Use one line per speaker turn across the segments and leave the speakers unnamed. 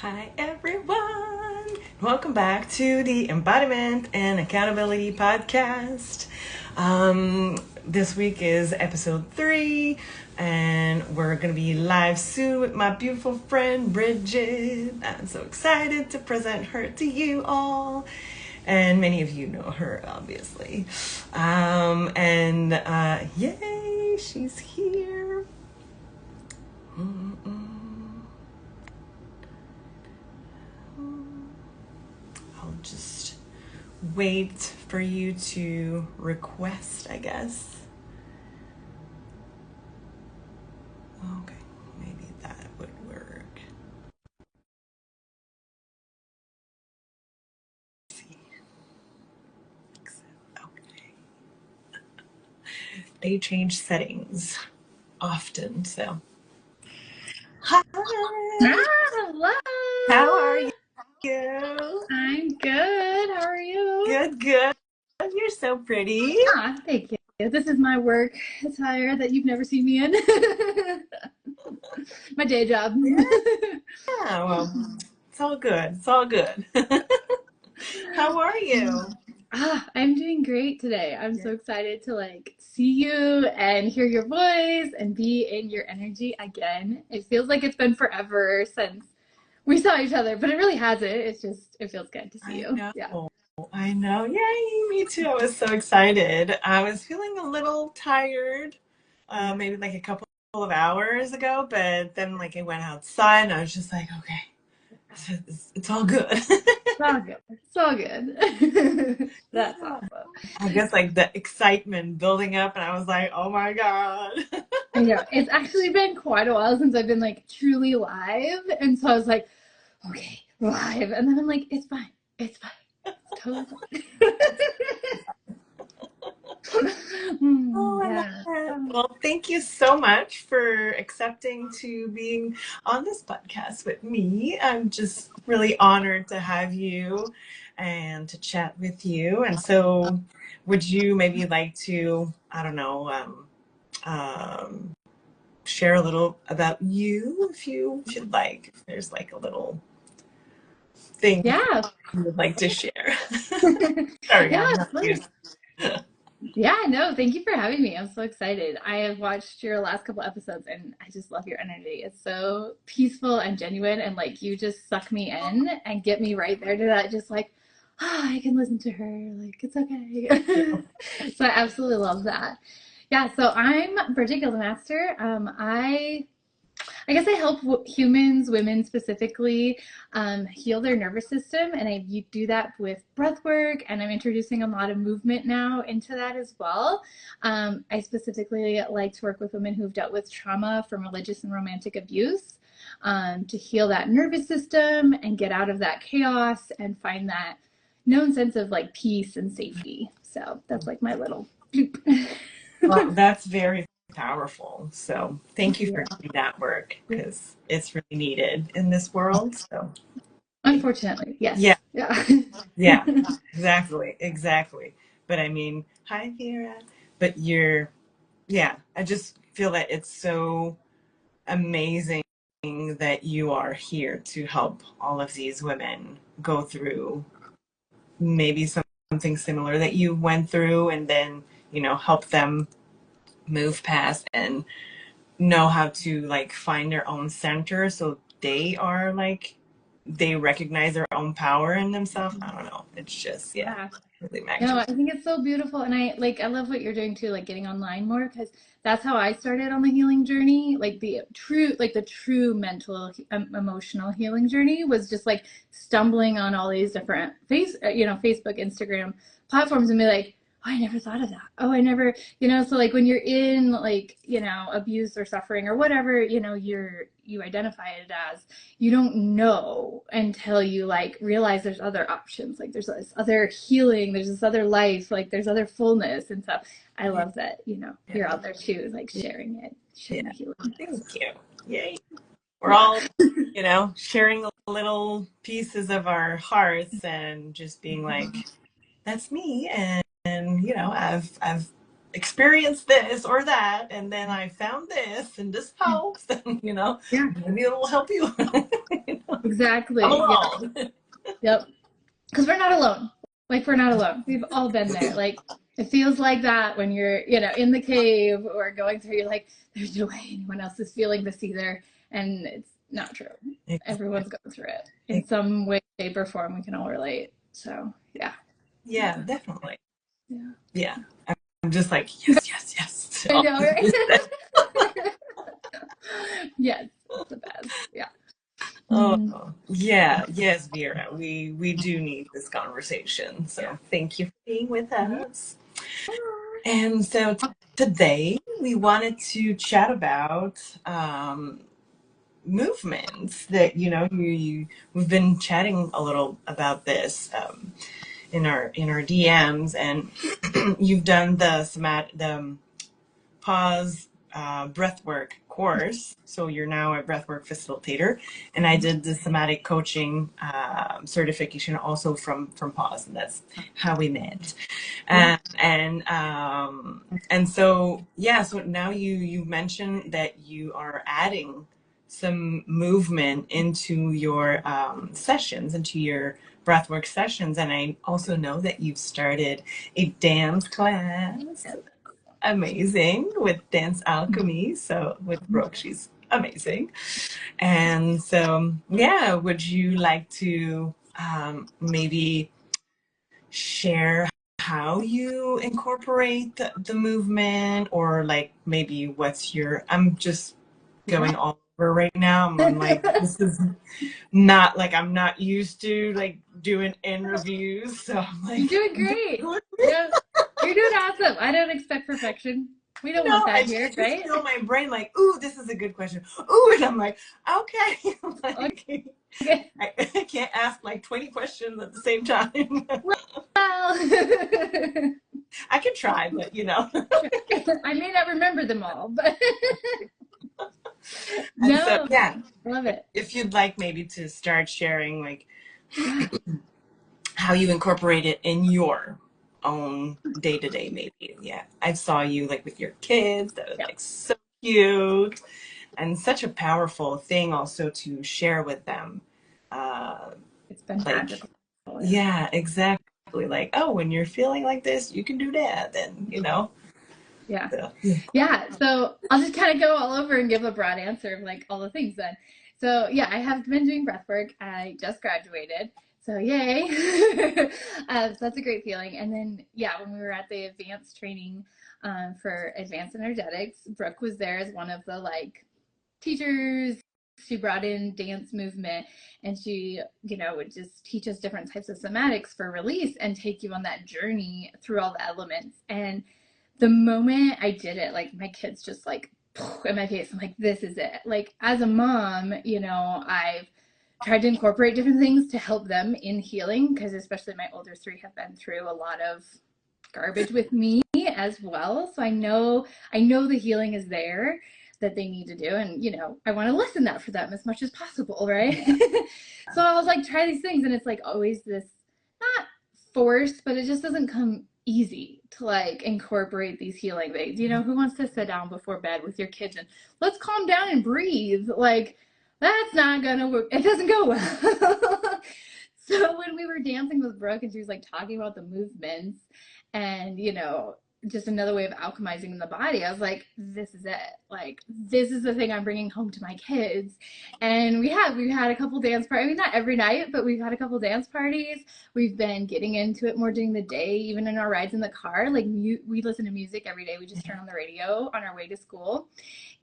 Hi everyone! Welcome back to the Embodiment and Accountability Podcast. This week is episode 3, and we're going to be live soon with my beautiful friend Brigette. I'm so excited to present her to you all. And many of you know her, obviously. Yay, she's here. I'll just wait for you to request, I guess. Okay, maybe that would work. Let's see. Okay. They change settings often, so. Hi!
Hello!
How are you?
I'm good. How are you?
Good. You're so pretty.
Thank you. This is my work attire that you've never seen me in. My day job.
Yeah, well, it's all good. How are you?
I'm doing great today. I'm so excited to see you and hear your voice and be in your energy again. It feels like it's been forever since we saw each other, but it really hasn't. It feels good to see you.
I know. Yay, me too. I was so excited. I was feeling a little tired, maybe like a couple of hours ago, but then I went outside and I was just like, okay, it's all good.
It's all good. That's awesome.
I guess the excitement building up, and I was like, oh my God.
I know. It's actually been quite a while since I've been truly live. And so I was like, okay, live. And then I'm like, it's fine. It's totally fine.
Well, thank you so much for accepting to being on this podcast with me. I'm just really honored to have you and to chat with you. And so would you maybe like to, I don't know, share a little about you if you'd like, if there's a little thing you would like to share. Sorry, I'm not used.
Yeah, no, thank you for having me. I'm so excited. I have watched your last couple episodes and I just love your energy. It's so peaceful and genuine, and you just suck me in and get me right there to that I can listen to her, it's okay. So I absolutely love that. Yeah, so I'm Brigette Gildemaster. I guess I help humans, women specifically, heal their nervous system, and I do that with breathwork, and I'm introducing a lot of movement now into that as well. I specifically like to work with women who've dealt with trauma from religious and romantic abuse, to heal that nervous system and get out of that chaos and find that known sense of peace and safety. So that's my little
Well, that's very powerful. So thank you for doing that work, because it's really needed in this world. So
unfortunately, yes.
Yeah, exactly. But I mean, hi Vera. But I just feel that it's so amazing that you are here to help all of these women go through maybe something similar that you went through, and then help them move past and know how to find their own center, so they are they recognize their own power in themselves. I don't know, it's just really magnificent.
No, I think it's so beautiful, and I love what you're doing too, getting online more, because that's how I started on the healing journey. The true mental, emotional healing journey was just stumbling on all these different Facebook, Instagram platforms, and be like, oh, I never thought of that. Oh, I never, so when you're in abuse or suffering or whatever, you identify it as, you don't know until you realize there's other options. There's this other healing, there's this other life, there's other fullness. And so I love that, you're out there too, sharing it, sharing the healing.
Thank you. Yay. We're all, sharing little pieces of our hearts and just being that's me. And I've experienced this or that, and then I found this, and this helps, and maybe it'll help you.
Exactly.
I'm
Yeah.
alone.
Yep. Because we're not alone. Like, we're not alone. We've all been there. Like, it feels like that when you're, you know, in the cave or going through, you're like, there's no way anyone else is feeling this either. And it's not true. Everyone's going through it in some way, shape, or form. We can all relate. So, yeah.
Yeah, definitely.
Yeah.
Yeah. I'm just like, yes, yes, yes.
I know, right? Yes, it's the best. Yeah.
Oh, yeah. Yes, Vera. We do need this conversation. So thank you for being with us. And so today we wanted to chat about movements that, you know, we've been chatting a little about this in our DMs, and you've done the pause breathwork course. So you're now a breathwork facilitator, and I did the somatic coaching certification also from pause, and that's how we met. And so yeah, so now you mentioned that you are adding some movement into your sessions, into your breathwork sessions, and I also know that you've started a dance class. Amazing, with Dance Alchemy. So with Brooke, she's amazing. And so, yeah, would you like to maybe share how you incorporate the movement, or like maybe what's your, I'm just going all over right now. I'm like, this is not like, I'm not used to like doing interviews. So I'm like,
You're doing great. Yeah, you're doing awesome. I don't expect perfection. We don't want that here,
I
right?
just feel my brain like, ooh, this is a good question. Ooh, and I'm like, okay. Like,
Okay.
I can't ask like 20 questions at the same time.
Well,
I can try, but you know.
I may not remember them all, but
And so,
no,
yeah,
love it.
if you'd like maybe to start sharing like
Yeah.
how you incorporate it in your own day to day, maybe. Yeah, I saw you like with your kids. That was
Yep.
like so cute. And such a powerful thing also to share with them.
It's been
Like,
magical.
yeah, exactly. Like, oh, when you're feeling like this, you can do that. And, you know.
Yeah.
So,
Yeah. So I'll just kind of go all over and give a broad answer of like all the things then. So yeah, I have been doing breath work. I just graduated. So yay. So that's a great feeling. And then, yeah, when we were at the advanced training for advanced energetics, Brooke was there as one of the like teachers. She brought in dance movement, and she, you know, would just teach us different types of somatics for release and take you on that journey through all the elements. And the moment I did it, like my kids just like in my face. I'm like, this is it. Like as a mom, you know, I've tried to incorporate different things to help them in healing, because especially my older three have been through a lot of garbage with me as well. So I know the healing is there that they need to do, and you know, I want to listen that for them as much as possible, right? So I was like, try these things, and it's like always this, not forced, but it just doesn't come easy to like incorporate these healing things. You know, who wants to sit down before bed with your kids and let's calm down and breathe? Like, that's not gonna work. It doesn't go well. So when we were dancing with Brooke and she was like talking about the movements and, you know, just another way of alchemizing the body, I was like, this is it. Like, this is the thing I'm bringing home to my kids. And we've had a couple dance parties. I mean, not every night, but we've had a couple dance parties. We've been getting into it more during the day, even in our rides in the car. Like, we listen to music every day. We just turn on the radio on our way to school.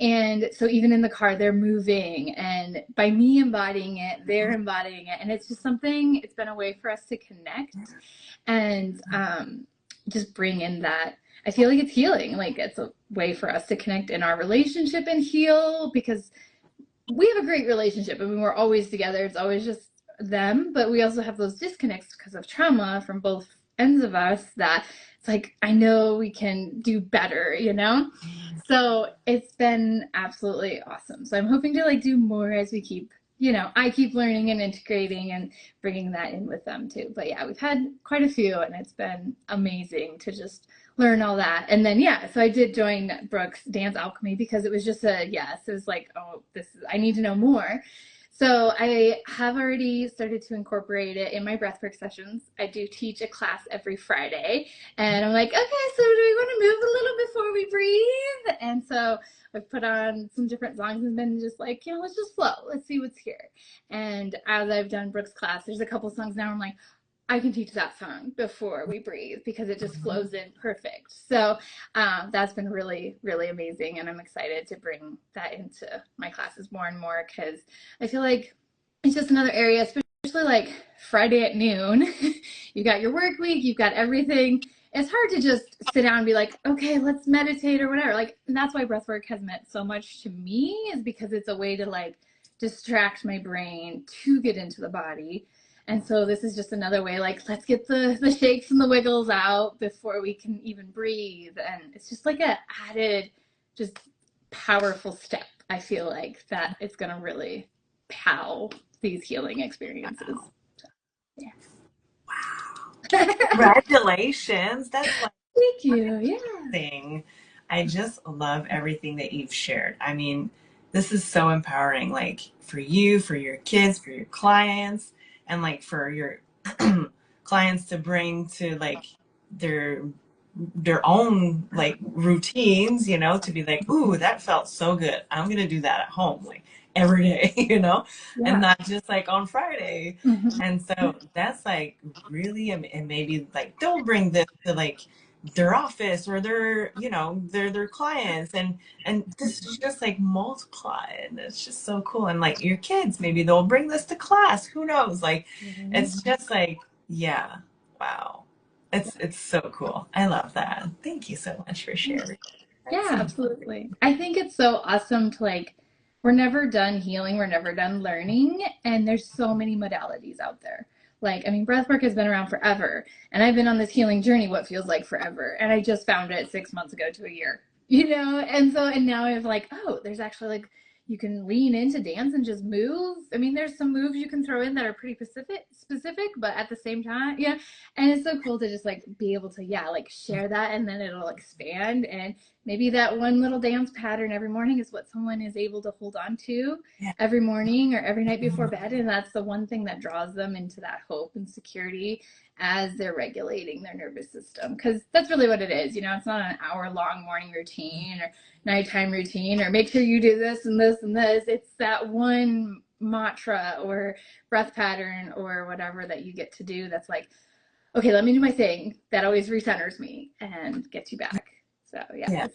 And so even in the car, they're moving. And by me embodying it, they're embodying it. And it's just something, it's been a way for us to connect and just bring in that. I feel like it's healing. Like, it's a way for us to connect in our relationship and heal, because we have a great relationship. I mean, we're always together. It's always just them, but we also have those disconnects because of trauma from both ends of us, that it's like, I know we can do better, you know? So it's been absolutely awesome. So I'm hoping to like do more as we keep, you know, I keep learning and integrating and bringing that in with them too. But yeah, we've had quite a few, and it's been amazing to just learn all that. And then, yeah, so I did join Brooke's Dance Alchemy because it was just a yes. It was like, oh, I need to know more. So I have already started to incorporate it in my breathwork sessions. I do teach a class every Friday, and I'm like, okay, so do we want to move a little before we breathe? And so I've put on some different songs and been just like, let's just flow. Let's see what's here. And as I've done Brooke's class, there's a couple songs now I'm like, I can teach that song before we breathe because it just flows in perfect. So that's been really, really amazing. And I'm excited to bring that into my classes more and more because I feel like it's just another area, especially like Friday at noon. You've got your work week, you've got everything. It's hard to just sit down and be like, okay, let's meditate or whatever. Like, and that's why breathwork has meant so much to me, is because it's a way to like distract my brain to get into the body. And so this is just another way, like, let's get the shakes and the wiggles out before we can even breathe. And it's just like a added, just powerful step. I feel like that it's going to really pow these healing experiences.
Wow.
So, yeah.
Wow. Congratulations. That's like
Thank you. Yeah.
thing. I just love everything that you've shared. I mean, this is so empowering, like for you, for your kids, for your clients, and like for your clients to bring to like their own like routines, to be like, ooh, that felt so good. I'm gonna do that at home like every day,
Yeah.
and not just like on Friday.
Mm-hmm.
And so that's like really, and maybe like they'll bring this to like their office or their clients, and this is just like multiply, and it's just so cool. And like your kids, maybe they'll bring this to class, who knows, like it's just like, yeah, wow, it's so cool. I love that. Thank you so much for sharing.
Yeah,
That's amazing.
absolutely. I think it's so awesome to like, we're never done healing, we're never done learning, and there's so many modalities out there. Like, I mean, breathwork has been around forever, and I've been on this healing journey what feels like forever, and I just found it 6 months ago to a year, and now I've like, oh, there's actually like, you can lean into dance and just move. I mean, there's some moves you can throw in that are pretty specific, but at the same time, yeah. And it's so cool to just like be able to, yeah, like share that, and then it'll expand. And maybe that one little dance pattern every morning is what someone is able to hold on to
Yeah.
every morning or every night before bed. And that's the one thing that draws them into that hope and security as they're regulating their nervous system. Because that's really what it is. It's not an hour-long morning routine or nighttime routine or make sure you do this and this and this. It's that one mantra or breath pattern or whatever that you get to do that's like, okay, let me do my thing. That always recenters me and gets you back. So yeah.
Yeah.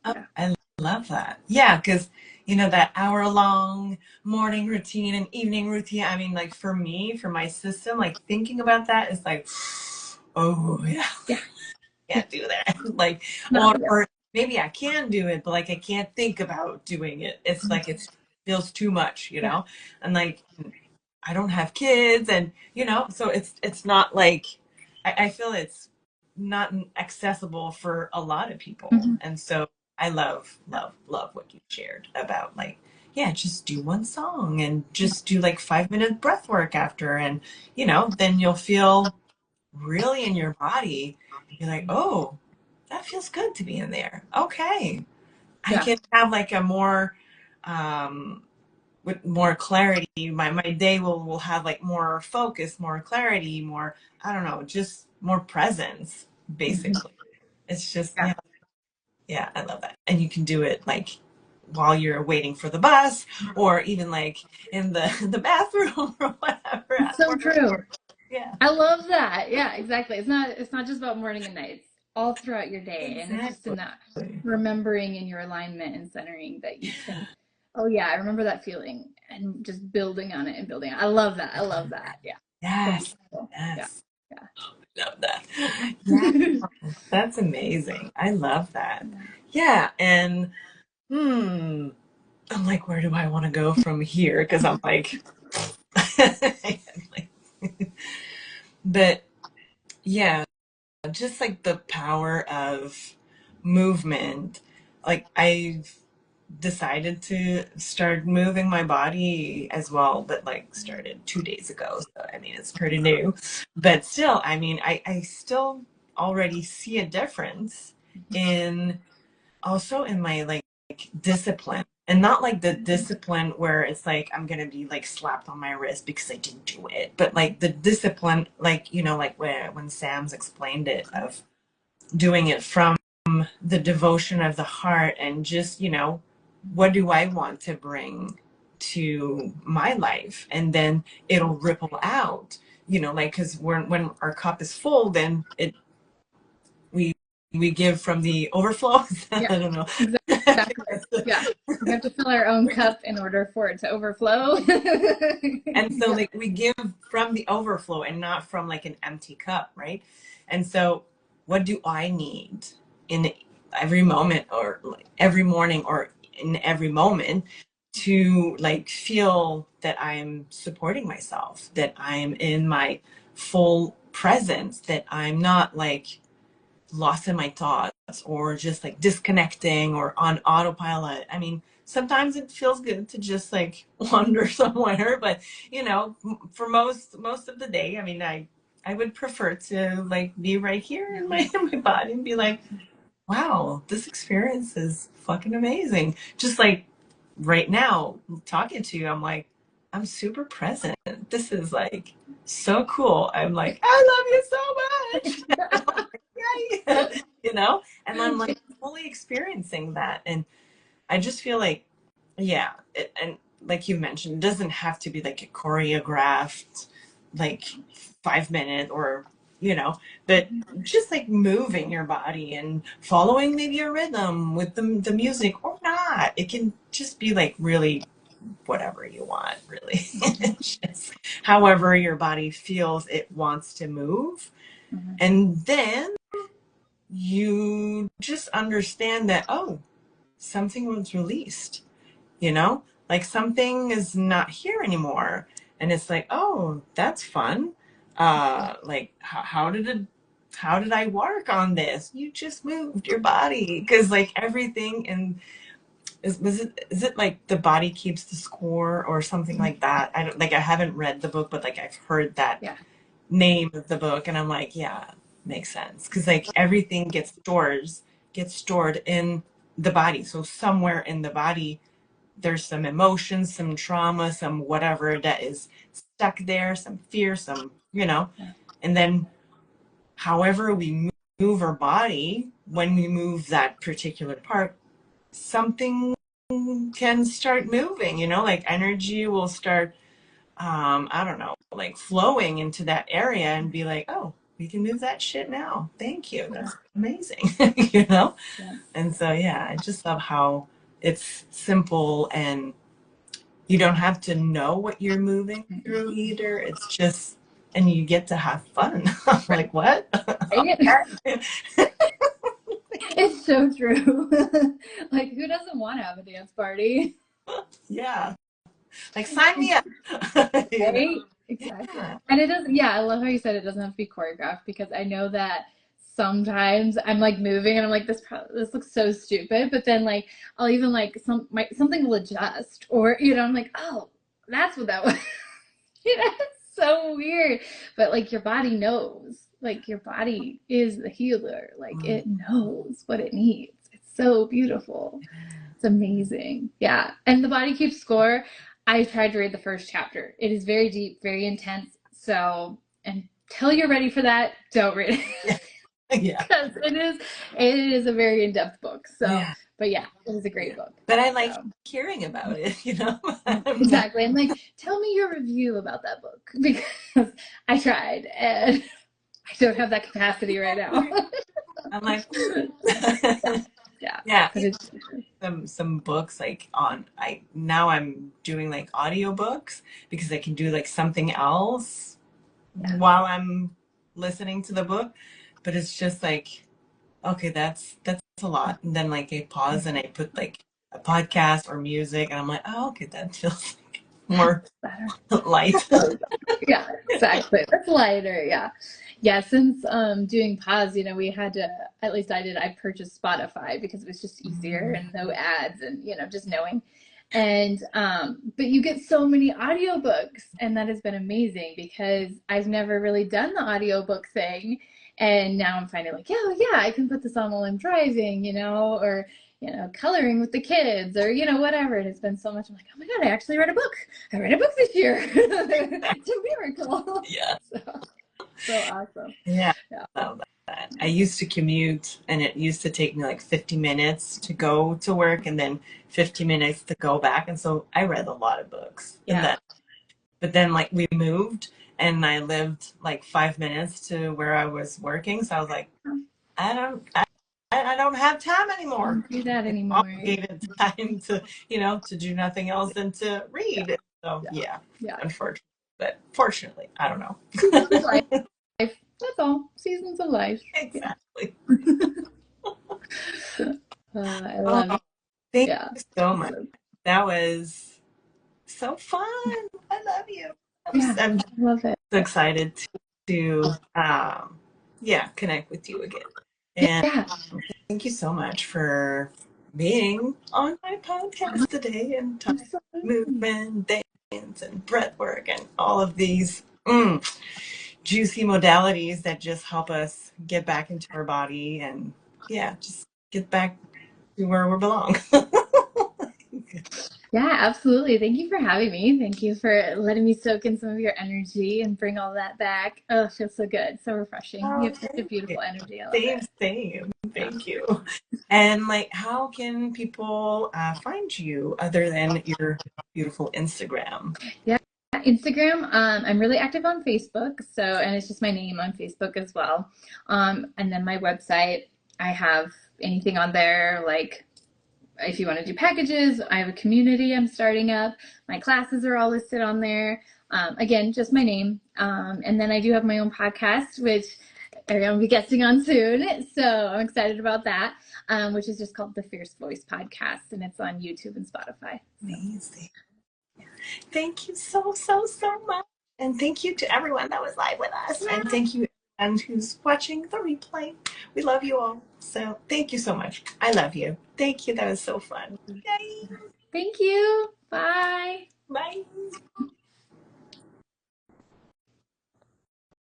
Yeah.
I love that. Yeah, because that hour-long morning routine and evening routine. I mean, like for me, for my system, like thinking about that is like, oh yeah,
Yeah.
can't do that. Like,
No,
or maybe I can do it, but like I can't think about doing it. It's like it feels too much,
yeah.
and like I don't have kids, and so it's not like I feel it's not accessible for a lot of people,
Mm-hmm.
and so I love what you shared about like, yeah, just do one song and just do like 5 minute breath work after, and then you'll feel really in your body. You're like, oh, that feels good to be in there. Okay, I
Yeah.
can have like a more with more clarity. My day will have like more focus, more clarity, more, I don't know, just more presence,
Mm-hmm.
basically. It's just,
Yeah.
yeah, I love that. And you can do it like while you're waiting for the bus, or even like in the bathroom or whatever
It's
at
so
work.
true.
Yeah,
I love that. Yeah, exactly. It's not just about morning and nights. All throughout your day. And it's just in
exactly.
that remembering in your alignment and centering that you can, oh yeah, I remember that feeling and just building on it and building on it. I love that. I love that. Yeah. So
Yes,
beautiful. Yeah.
yes,
Yeah.
love that. Yeah, that's amazing. I love that. Yeah, and I'm like, where do I want to go from here? Because I'm like, but yeah, just like the power of movement. Like I've decided to start moving my body as well, but like started 2 days ago. So I mean, it's pretty new, but still, I mean, I still already see a difference in also in my like discipline. and not like the discipline where it's like I'm gonna be like slapped on my wrist because I didn't do it, but like the discipline, like, you know, like when Sam's explained it, of doing it from the devotion of the heart, and just, you know, what do I want to bring to my life, and then it'll ripple out, you know, like, because when our cup is full, then we we give from the overflow.
Yeah,
I don't know.
exactly. Yeah, we have to fill our own cup in order for it to overflow.
And so
Yeah.
like we give from the overflow and not from like an empty cup, right? And so what do I need in every moment, or like every morning, or in every moment, to like feel that I'm supporting myself, that I'm in my full presence, that I'm not like lost in my thoughts, or just like disconnecting or on autopilot. I mean, sometimes it feels good to just like wander somewhere, but you know, for most of the day, I mean, I would prefer to like be right here in my in my body and be like, wow, this experience is fucking amazing. Just like right now, talking to you, I'm like, I'm super present. This is like so cool. I'm like, I love you so much. Yay. You know? And I'm like fully experiencing that. And I just feel like, yeah, and like you mentioned, it doesn't have to be like a choreographed, like 5 minute, or, you know, but just like moving your body and following maybe a rhythm with the music, or not. It can just be like really whatever you want, really. It's just however your body feels it wants to move.
Mhm.
And then you just understand that, oh, something was released, you know, like something is not here anymore. And it's like, oh, that's fun. Like how did I work on this? You just moved your body, because like everything in is it like the body keeps the score or something like that? I don't, like, I haven't read the book, but like I've heard that
Yeah.
name of the book, and I'm like, yeah, makes sense, because like everything gets stored in the body. So somewhere in the body there's some emotions, some trauma, some whatever that is stuck there, some fear, some, you know,
Yeah.
and then however we move our body, when we move that particular part, something can start moving, you know, like energy will start, I don't know, like flowing into that area, and be like, oh, we can move that shit now. Thank you.
Yeah.
That's amazing. You know?
Yeah.
And so, yeah, I just love how it's simple, and you don't have to know what you're moving through either. It's just, and you get to have fun. I'm like, what?
Right?
Okay.
It's so true. Like, who doesn't want to have a dance party?
Yeah. Like, sign me up. You know?
Right? Exactly.
Yeah.
And it doesn't, yeah, I love how you said it doesn't have to be choreographed, because I know that sometimes I'm like moving and I'm like, this looks so stupid. But then like, I'll even like, something will adjust, or, you know, I'm like, oh, that's what that was. You know, it's so weird. But like, your body knows, like, your body is the healer. Like,
Mm.
it knows what it needs. It's so beautiful. It's amazing. Yeah. And the body keeps score. I tried to read the first chapter. It is very deep, very intense. So until you're ready for that, don't read it.
Yeah. Yeah.
Because it is a very in-depth book. So,
Yeah.
but yeah, it is a great
Yeah.
book.
But I like
So
hearing about it, you know?
exactly. I'm like, tell me your review about that book, because I tried and I don't have that capacity right now.
I'm like,
Yeah.
yeah,
But it's
some books like on, I now I'm doing like audiobooks, because I can do like something else
yeah.
while I'm listening to the book. But it's just like, okay, that's a lot. And then like I pause and I put like a podcast or music, and I'm like, oh, okay, that feels like more
Better.
light.
Yeah, exactly. That's lighter. Yeah. Yeah. Since doing pause, we had to, at least I did, I purchased Spotify because it was just easier and no ads, and just knowing. And but you get so many audiobooks, and that has been amazing because I've never really done the audiobook thing. And now I'm finding like, yeah, I can put this on while I'm driving, or coloring with the kids or, whatever. And it's been so much. I'm like, oh my God, I actually read a book. I read a book this year. It's a miracle.
Yeah.
So awesome.
Yeah. I love that. I used to commute and it used to take me like 50 minutes to go to work and then 50 minutes to go back. And so I read a lot of books.
Yeah.
But then like we moved and I lived like 5 minutes to where I was working. So I was like, I don't have time anymore.
Don't do that
It's
anymore.
obligated time to, to do nothing else than to read.
Yeah.
So
Yeah.
Unfortunately, but fortunately, I don't know.
Seasons of life. That's all. Seasons of life.
Exactly.
I love it.
Thank you so much.
Awesome.
That was so fun. I love you.
I love it.
So excited to connect with you again. And thank you so much for being on my podcast today and talking movement, dance, and breathwork, and all of these juicy modalities that just help us get back into our body and just get back to where we belong.
Yeah, absolutely. Thank you for having me. Thank you for letting me soak in some of your energy and bring all that back. Oh, it feels so good. So refreshing. You have such a beautiful energy. I love it.
Same. Thank you. And like, how can people find you other than your beautiful Instagram?
Yeah, Instagram. I'm really active on Facebook. And it's just my name on Facebook as well. And then my website, I have anything on there, like if you want to do packages, I have a community I'm starting up. My classes are all listed on there. Again, just my name. And then I do have my own podcast, which I'm going to be guesting on soon. So I'm excited about that, which is just called the Fierce Voice Podcast. And it's on YouTube and Spotify.
Amazing. Thank you so much. And thank you to everyone that was live with us. Yeah. And thank you and who's watching the replay. We love you all. So thank you so much. I love you. Thank you. That was so fun. Yay.
Thank you. Bye.